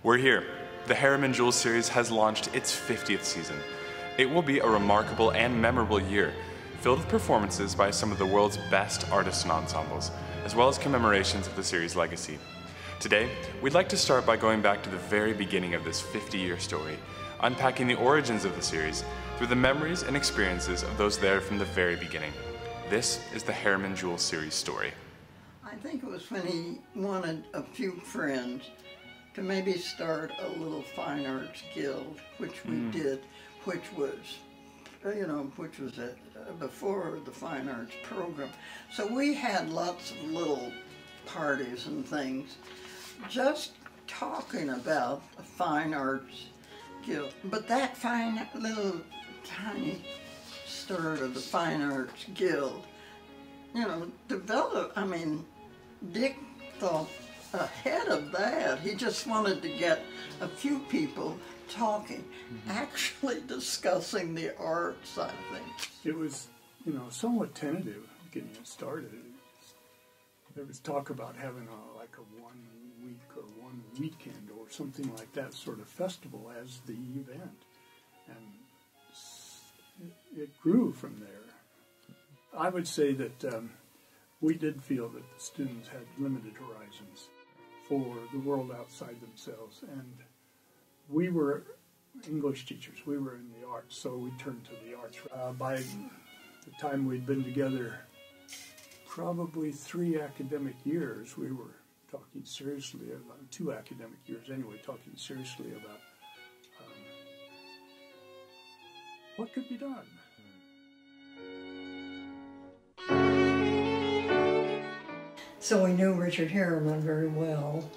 We're here. The Harriman-Jewell Series has launched its 50th season. It will be a remarkable and memorable year, filled with performances by some of the world's best artists and ensembles, as well as commemorations of the series' legacy. Today, we'd like to start by going back to the very beginning of this 50-year story, unpacking the origins of the series through the memories and experiences of those there from the very beginning. This is the Harriman-Jewell Series story. I think it was when he wanted a few friends to maybe start a little fine arts guild, which we did, which was before the fine arts program. So we had lots of little parties and things, just talking about the fine arts guild. But that fine little tiny start of the fine arts guild, developed. Dick thought ahead of that. He just wanted to get a few people talking, actually discussing the arts, I think. It was, somewhat tentative getting it started. There was talk about having like a 1 week or 1 weekend or something like that sort of festival as the event. And it grew from there. I would say that we did feel that the students had limited horizons for the world outside themselves, and we were English teachers. We were in the arts, so we turned to the arts. By the time we'd been together, probably 3 academic years, we were talking seriously about 2 academic years anyway, talking seriously about what could be done. So we knew Richard Harriman very well,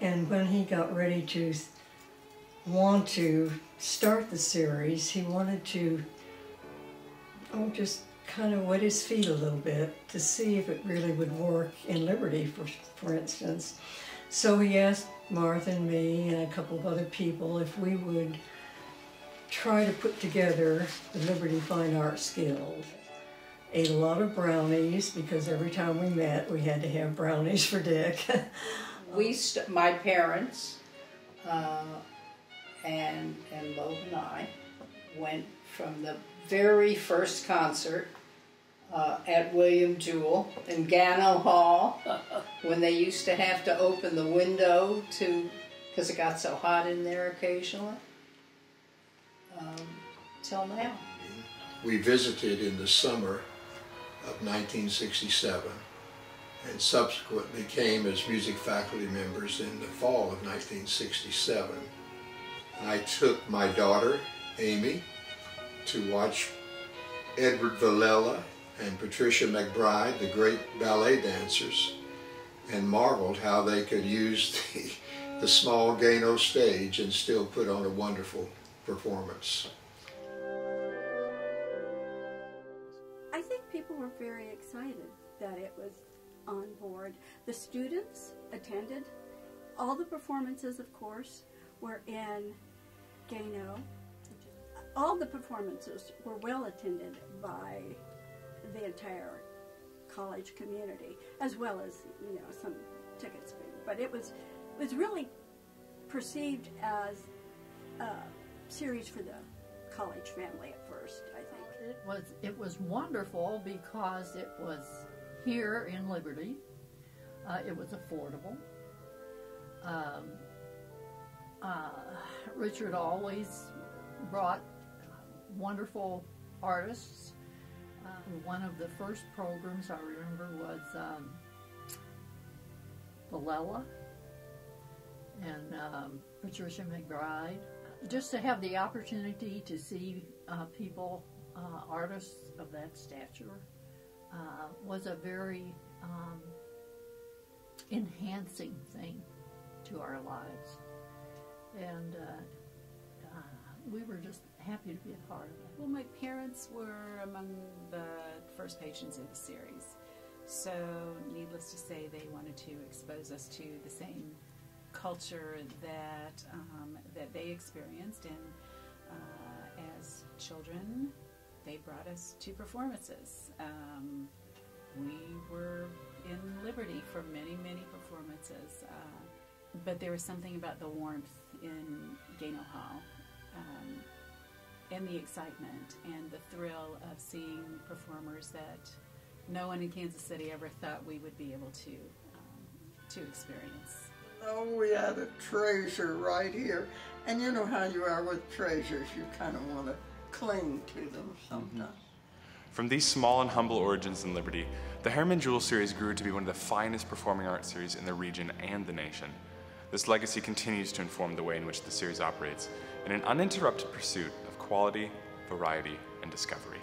and when he got ready to want to start the series, he wanted to just kind of wet his feet a little bit to see if it really would work in Liberty, for instance. So he asked Martha and me and a couple of other people if we would try to put together the Liberty Fine Arts Guild. Ate a lot of brownies, because every time we met, we had to have brownies for Dick. My parents and Loeb and I went from the very first concert at William Jewell in Gano Hall, when they used to have to open the window because it got so hot in there occasionally, till now. We visited in the summer of 1967 and subsequently came as music faculty members in the fall of 1967. I took my daughter, Amy, to watch Edward Villela and Patricia McBride, the great ballet dancers, and marveled how they could use the small Gano stage and still put on a wonderful performance. I think people were very excited that it was on board. The students attended. All the performances, of course, were in Gano. All the performances were well attended by the entire college community, as well as, some tickets. But it was really perceived as a series for the college family at first, I think. It was wonderful because it was here in Liberty. It was affordable. Richard always brought wonderful artists. One of the first programs I remember was Villela and Patricia McBride. Just to have the opportunity to see people, artists of that stature, was a very enhancing thing to our lives. And we were just happy to be a part of it. Well, my parents were among the first patrons of the series, so needless to say, they wanted to expose us to the same culture that that they experienced, and as children, they brought us to performances. We were in Liberty for many, many performances. but there was something about the warmth in Gano Hall, and the excitement and the thrill of seeing performers that no one in Kansas City ever thought we would be able to experience. Oh, we had a treasure right here. And you know how you are with treasures, you kind of want to cling to them sometimes. From these small and humble origins in Liberty, the Harriman-Jewell Series grew to be one of the finest performing arts series in the region and the nation. This legacy continues to inform the way in which the series operates in an uninterrupted pursuit of quality, variety, and discovery.